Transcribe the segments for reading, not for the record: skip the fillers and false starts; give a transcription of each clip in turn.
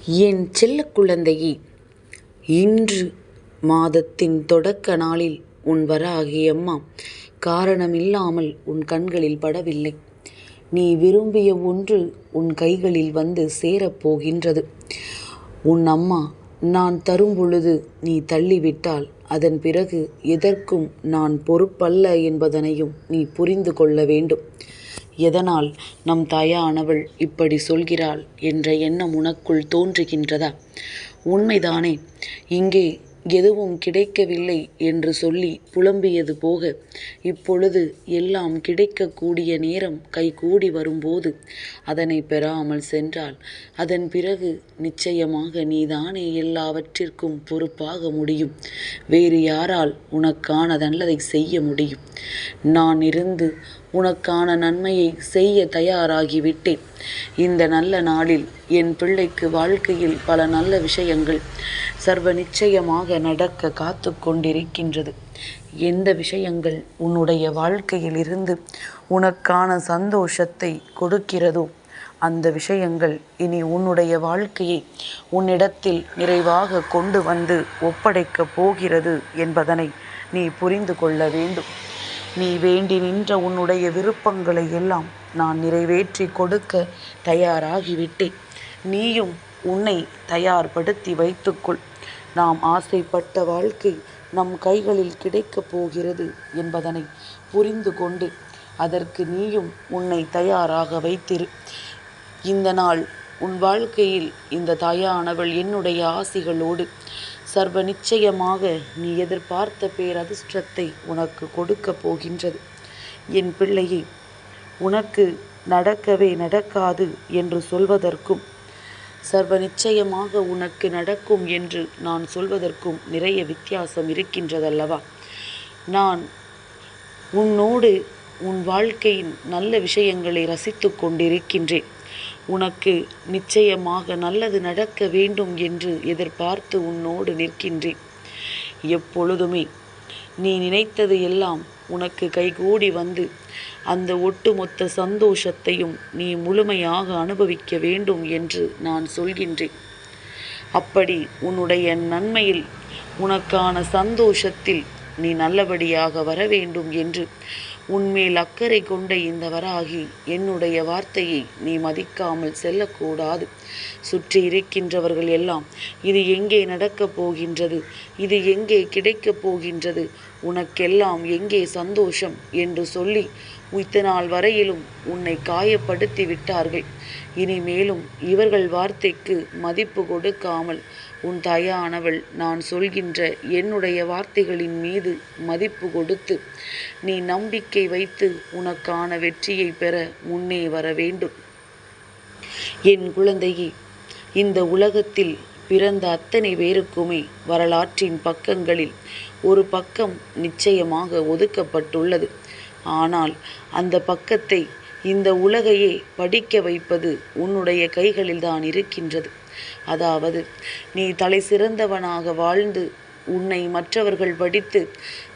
என் செல்ல குழந்தையே, இன்று மாதத்தின் தொடக்க நாளில் உன் வராகி அம்மா காரணமில்லாமல் உன் கண்களில் படவில்லை. நீ விரும்பிய ஒன்று உன் கைகளில் வந்து சேரப்போகின்றது. உன் அம்மா நான் தரும் பொழுது நீ தள்ளிவிட்டால் அதன் பிறகு எதற்கும் நான் பொறுப்பல்ல என்பதனையும் நீ புரிந்து கொள்ள வேண்டும். எதனால் நம் தாயானவள் இப்படி சொல்கிறாள் என்ற எண்ணம் உனக்குள் தோன்றுகின்றதா? உண்மைதானே? இங்கே எதுவும் கிடைக்கவில்லை என்று சொல்லி புலம்பியது போக, இப்பொழுது எல்லாம் கிடைக்கக்கூடிய நேரம் கைகூடி வரும்போது அதனை பெறாமல் சென்றால் அதன் பிறகு நிச்சயமாக நீதானே எல்லாவற்றிற்கும் பொறுப்பாக முடியும். வேறு யாரால் உனக்கான நல்லதை செய்ய முடியும்? நான் இருந்து உனக்கான நன்மையை செய்ய தயாராகிவிட்டேன். இந்த நல்ல நாளில் என் பிள்ளைக்கு வாழ்க்கையில் பல நல்ல விஷயங்கள் சர்வ நிச்சயமாக நடக்க காத்து கொண்டிருக்கின்றது. எந்த விஷயங்கள் உன்னுடைய வாழ்க்கையில் இருந்து உனக்கான சந்தோஷத்தை கொடுக்கிறதோ அந்த விஷயங்கள் இனி உன்னுடைய வாழ்க்கையை உன்னிடத்தில் நிறைவாக கொண்டு வந்து ஒப்படைக்கப் போகிறது என்பதனை நீ புரிந்து கொள்ள வேண்டும். நீ வேண்டி நின்ற உன்னுடைய விருப்பங்களை எல்லாம் நான் நிறைவேற்றி கொடுக்க தயாராகிவிட்டேன். நீயும் உன்னை தயார்படுத்தி வைத்துக்கொள். நாம் ஆசைப்பட்ட வாழ்க்கை நம் கைகளில் கிடைக்கப் போகிறது என்பதனை புரிந்து கொண்டு அதற்கு நீயும் உன்னை தயாராக வைத்திரு. இந்த நாள் உன் வாழ்க்கையில் இந்த தாயானவள் என்னுடைய ஆசிகளோடு சர்வ நிச்சயமாக நீ எதிர்பார்த்த பேரதிர்ஷ்டத்தை உனக்கு கொடுக்க போகின்றது. என் பிள்ளையே, உனக்கு நடக்கவே நடக்காது என்று சொல்வதற்கும் சர்வ நிச்சயமாக உனக்கு நடக்கும் என்று நான் சொல்வதற்கும் நிறைய வித்தியாசம் இருக்கின்றதல்லவா? நான் உன்னோடு உன் வாழ்க்கையின் நல்ல விஷயங்களை ரசித்து கொண்டிருக்கின்றேன். உனக்கு நிச்சயமாக நல்லது நடக்க வேண்டும் என்று எதிர்பார்த்து உன்னோடு நிற்கின்றேன். எப்பொழுதுமே நீ நினைத்தது எல்லாம் உனக்கு கைகூடி வந்து அந்த ஒட்டுமொத்த சந்தோஷத்தையும் நீ முழுமையாக அனுபவிக்க வேண்டும் என்று நான் சொல்கின்றேன். அப்படி உன்னுடைய நன்மையில் உனக்கான சந்தோஷத்தில் நீ நல்லபடியாக வர வேண்டும் என்று உன்மேல் அக்கறை கொண்ட இந்த வராகி என்னுடைய வார்த்தையை நீ மதிக்காமல் செல்லக்கூடாது. சுற்றி இருக்கின்றவர்கள் எல்லாம் இது எங்கே நடக்கப் போகின்றது, இது எங்கே கிடைக்கப் போகின்றது, உனக்கெல்லாம் எங்கே சந்தோஷம் என்று சொல்லி இத்தநாள் வரையிலும் உன்னை காயப்படுத்தி விட்டார்கள். இனிமேலும் இவர்கள் வார்த்தைக்கு மதிப்பு கொடுக்காமல் உன் தாயானவள் நான் சொல்கின்ற என்னுடைய வார்த்தைகளின் மீது மதிப்பு கொடுத்து நீ நம்பிக்கை வைத்து உனக்கான வெற்றியை பெற முன்னே வர வேண்டும். என் குழந்தையே, இந்த உலகத்தில் பிறந்த அத்தனை பேருக்குமே வரலாற்றின் பக்கங்களில் ஒரு பக்கம் நிச்சயமாக ஒதுக்கப்பட்டுள்ளது. ஆனால் அந்த பக்கத்தை இந்த உலகையே படிக்க வைப்பது உன்னுடைய கைகளில்தான் இருக்கின்றது. அதாவது நீ தலை சிறந்தவனாக வாழ்ந்து உன்னை மற்றவர்கள் படித்து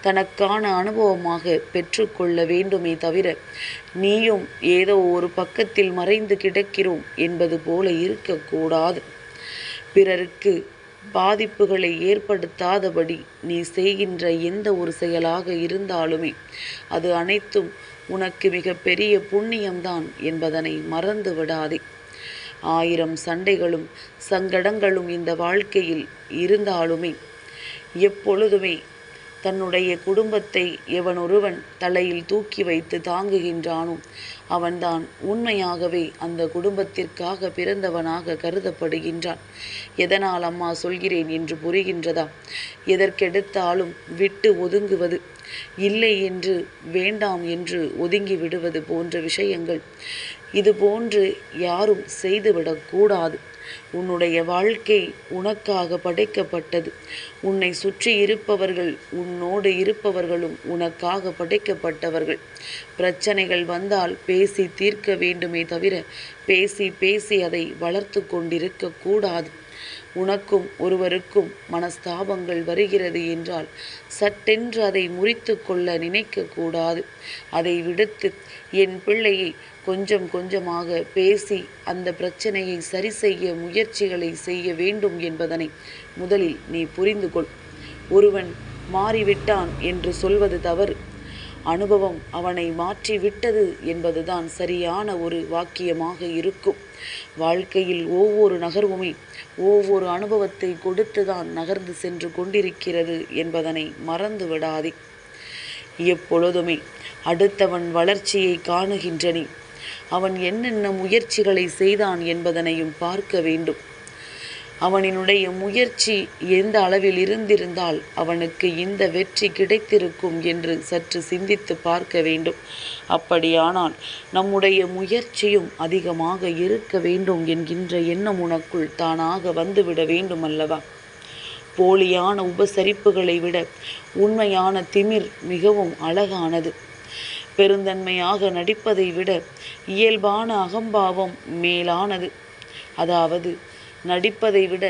தனக்கான அனுபவமாக பெற்றுக்கொள்ள வேண்டுமே தவிர நீயும் ஏதோ ஒரு பக்கத்தில் மறைந்து கிடக்கிறோம் என்பது போல இருக்கக்கூடாது. பிறருக்கு பாதிப்புகளை ஏற்படுத்தாதபடி நீ செய்கின்ற எந்த ஒரு செயலாக இருந்தாலுமே அது அனைத்தும் உனக்கு மிக பெரிய புண்ணியம்தான் என்பதனை மறந்து விடாதே. 1000 சண்டைகளும் சங்கடங்களும் இந்த வாழ்க்கையில் இருந்தாலுமே எப்பொழுதுமே தன்னுடைய குடும்பத்தை எவனொருவன் தலையில் தூக்கி வைத்து தாங்குகின்றானோ அவன்தான் உண்மையாகவே அந்த குடும்பத்திற்காக பிறந்தவனாக கருதப்படுகின்றான். எதனால் அம்மா சொல்கிறேன் என்று புரிகின்றதா? எதற்கெடுத்தாலும் விட்டு ஒதுங்குவது, இல்லை என்று வேண்டாம் என்று ஒதுங்கி விடுவது போன்ற விஷயங்கள் இது போன்று யாரும் செய்துவிடக்கூடாது. உன்னுடைய வாழ்க்கை உனக்காக படைக்கப்பட்டது. உன்னை சுற்றி இருப்பவர்கள், உன்னோடு இருப்பவர்களும் உனக்காக படைக்கப்பட்டவர்கள். பிரச்சனைகள் வந்தால் பேசி தீர்க்க வேண்டுமே தவிர பேசி பேசி அதை வளர்த்து கொண்டிருக்க கூடாது. உனக்கும் ஒருவருக்கும் மனஸ்தாபங்கள் வருகிறது என்றால் சட்டென்று அதை முறித்து கொள்ள நினைக்கக்கூடாது. அதை விடுத்து என் பிள்ளையை கொஞ்சம் கொஞ்சமாக பேசி அந்த பிரச்சனையை சரி செய்ய முயற்சிகளை செய்ய வேண்டும் என்பதனை முதலில் நீ புரிந்து கொள். ஒருவன் மாறிவிட்டான் என்று சொல்வது தவறு. அனுபவம் அவனை மாற்றிவிட்டது என்பதுதான் சரியான ஒரு வாக்கியமாக இருக்கும். வாழ்க்கையில் ஒவ்வொரு நகர்வுமே ஒவ்வொரு அனுபவத்தை கொடுத்துதான் நகர்ந்து சென்று கொண்டிருக்கிறது என்பதனை மறந்து விடாதே. எப்பொழுதுமே அடுத்தவன் வளர்ச்சியை காணுகின்ற நீ அவன் என்னென்ன முயற்சிகளை செய்தான் என்பதனையும் பார்க்க வேண்டும். அவனினுடைய முயற்சி எந்த அளவில் இருந்திருந்தால் அவனுக்கு இந்த வெற்றி கிடைத்திருக்கும் என்று சற்று சிந்தித்து பார்க்க வேண்டும். அப்படியானால் நம்முடைய முயற்சியும் அதிகமாக இருக்க வேண்டும் என்கின்ற எண்ணம் உனக்குள் தானாக வந்துவிட வேண்டும் அல்லவா? போலியான உபசரிப்புகளை விட உண்மையான திமிர் மிகவும் அழகானது. பெருந்தன்மையாக நடிப்பதை விட இயல்பான அகம்பாவம் மேலானது. அதாவது நடிப்பதை விட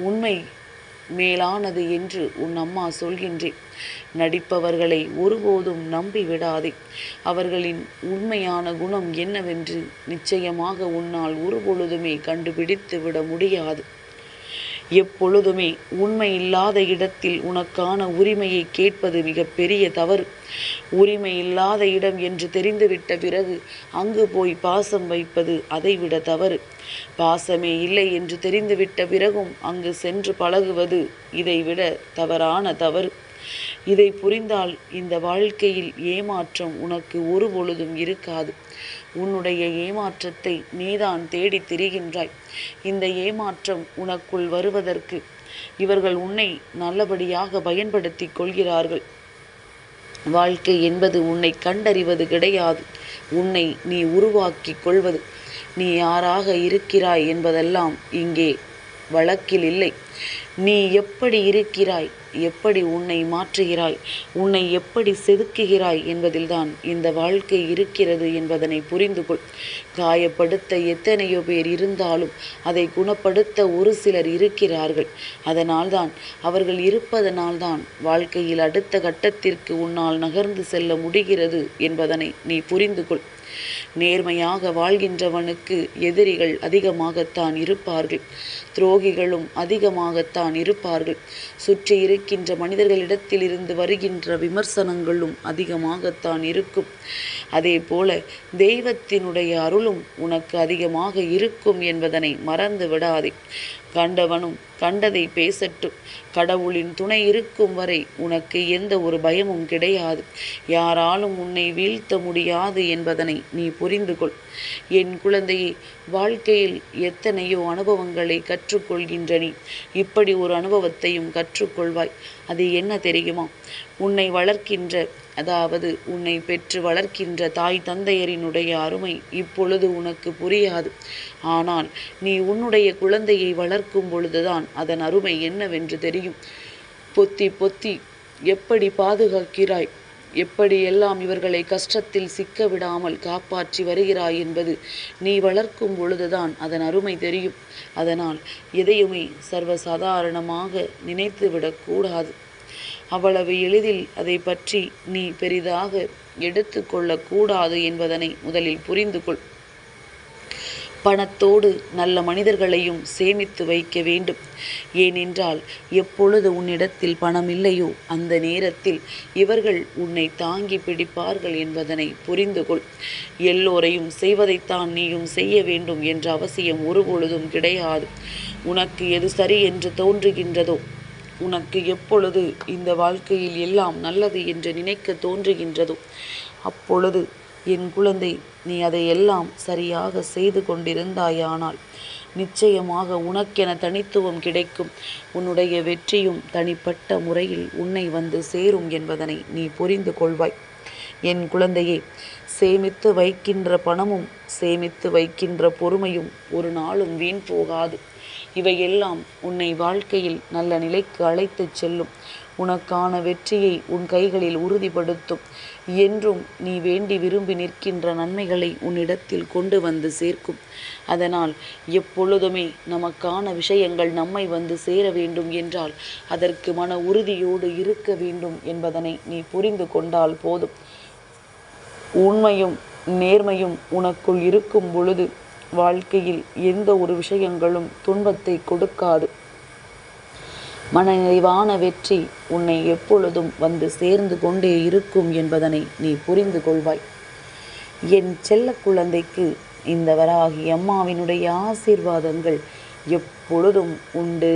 உண்மை மேலானது என்று உன் அம்மா சொல்கின்றேன். நடிப்பவர்களை ஒருபோதும் நம்பி விடாதே. அவர்களின் உண்மையான குணம் என்னவென்று நிச்சயமாக உன்னால் ஒருபொழுதுமே கண்டுபிடித்து விட முடியாது. எப்பொழுதுமே உண்மை இல்லாத இடத்தில் உனக்கான உரிமையை கேட்பது மிக பெரிய தவறு. உரிமை இல்லாத இடம் என்று தெரிந்துவிட்ட பிறகு அங்கு போய் பாசம் வைப்பது அதைவிட தவறு. பாசமே இல்லை என்று தெரிந்துவிட்ட பிறகும் அங்கு சென்று பழகுவது இதைவிட தவறான தவறு. இதை புரிந்தால் இந்த வாழ்க்கையில் ஏமாற்றம் உனக்கு ஒரு பொழுதும் இருக்காது. உன்னுடைய ஏமாற்றத்தை நீதான் தேடி திரிகின்றாய். இந்த ஏமாற்றம் உனக்குள் வருவதற்கு இவர்கள் உன்னை நல்லபடியாக பயன்படுத்தி கொள்கிறார்கள். வாழ்க்கை என்பது உன்னை கண்டறிவது கிடையாது, உன்னை நீ உருவாக்கி கொள்வது. நீ யாராக இருக்கிறாய் என்பதெல்லாம் இங்கே வழக்கில் இல்லை. நீ எப்படி இருக்கிறாய், எப்படி உன்னை மாற்றுகிறாய், உன்னை எப்படி செதுக்குகிறாய் என்பதில்தான் இந்த வாழ்க்கை இருக்கிறது என்பதனை புரிந்து கொள். காயப்படுத்த எத்தனையோ பேர் இருந்தாலும் அதை குணப்படுத்த ஒரு சிலர் இருக்கிறார்கள். அதனால்தான் அவர்கள் இருப்பதனால்தான் வாழ்க்கையில் அடுத்த கட்டத்திற்கு உன்னால் நகர்ந்து செல்ல முடிகிறது என்பதனை நீ புரிந்து கொள். நேர்மையாக வாழ்கின்றவனுக்கு எதிரிகள் அதிகமாகத்தான் இருப்பார்கள், துரோகிகளும் அதிகமாகத்தான் இருப்பார்கள். சுற்றி இருக்கின்ற மனிதர்களிடத்தில் இருந்து வருகின்ற விமர்சனங்களும் அதிகமாகத்தான் இருக்கும். அதே போல தெய்வத்தினுடைய அருளும் உனக்கு அதிகமாக இருக்கும் என்பதனை மறந்து விடாதே. கண்டவனும் கண்டதை பேசட்டும். கடவுளின் துணை இருக்கும் வரை உனக்கு எந்த ஒரு பயமும் கிடையாது. யாராலும் உன்னை வீழ்த்த முடியாது என்பதனை நீ புரிந்து கொள். என் குழந்தையை, வாழ்க்கையில் எத்தனையோ அனுபவங்களை கற்றுக்கொள்கின்ற நீ இப்படி ஒரு அனுபவத்தையும் கற்றுக்கொள்வாய். அது என்ன தெரியுமா? உன்னை வளர்க்கின்ற, அதாவது உன்னை பெற்று வளர்க்கின்ற தாய் தந்தையரினுடைய அருமை இப்பொழுது உனக்கு புரியாது. ஆனால் நீ உன்னுடைய குழந்தையை வளர்க்கும் பொழுதுதான் அதன் அருமை என்னவென்று தெரியும். பொத்தி பொத்தி எப்படி பாதுகாக்கிறாய், எப்படியெல்லாம் இவர்களை கஷ்டத்தில் சிக்க விடாமல் காப்பாற்றி வருகிறாய் என்பது நீ வளர்க்கும் பொழுதுதான் அதன் அருமை தெரியும். அதனால் எதையுமே சர்வசாதாரணமாக நினைத்து விடக்கூடாது. அவ்வளவு எளிதில் அதை பற்றி நீ பெரிதாக எடுத்து கொள்ளக்கூடாது என்பதனை முதலில் புரிந்து கொள். பணத்தோடு நல்ல மனிதர்களையும் சேமித்து வைக்க வேண்டும். ஏனென்றால் எப்பொழுது உன்னிடத்தில் பணம் இல்லையோ அந்த நேரத்தில் இவர்கள் உன்னை தாங்கி பிடிப்பார்கள் என்பதனை புரிந்து கொள். எல்லோரையும் செய்வதைத்தான் நீயும் செய்ய வேண்டும் என்ற அவசியம் ஒருபொழுதும் கிடையாது. உனக்கு எது சரி என்று தோன்றுகின்றதோ, உனக்கு எப்பொழுது இந்த வாழ்க்கையில் எல்லாம் நல்லது என்று நினைக்க தோன்றுகின்றதோ அப்பொழுது என் குழந்தை, நீ அதையெல்லாம் சரியாக செய்து கொண்டிருந்தாயானால் நிச்சயமாக உனக்கென தனித்துவம் கிடைக்கும். உன்னுடைய வெற்றியும் தனிப்பட்ட முறையில் உன்னை வந்து சேரும் என்பதனை நீ புரிந்து கொள்வாய். என் குழந்தையே, சேமித்து வைக்கின்ற பணமும் சேமித்து வைக்கின்ற பொறுமையும் ஒரு நாளும் வீண் போகாது. இவையெல்லாம் உன்னை வாழ்க்கையில் நல்ல நிலைக்கு அழைத்துச் செல்லும். உனக்கான வெற்றியை உன் கைகளில் உறுதிப்படுத்தும். என்றும் நீ வேண்டி விரும்பி நிற்கின்ற நன்மைகளை உன்னிடத்தில் கொண்டு வந்து சேர்க்கும். அதனால் எப்பொழுதுமே நமக்கான விஷயங்கள் நம்மை வந்து சேர வேண்டும் என்றால் அதற்கு மன உறுதியோடு இருக்க வேண்டும் என்பதனை நீ புரிந்து கொண்டால் போதும். உண்மையும் நேர்மையும் உனக்குள் இருக்கும் பொழுது வாழ்க்கையில் எந்த ஒரு விஷயங்களும் துன்பத்தை கொடுக்காது. மனநிறைவான வெற்றி உன்னை எப்பொழுதும் வந்து சேர்ந்து கொண்டே இருக்கும் என்பதனை நீ புரிந்து கொள்வாய். என் செல்ல குழந்தைக்கு இந்த வராகி அம்மாவினுடைய ஆசீர்வாதங்கள் எப்பொழுதும் உண்டு.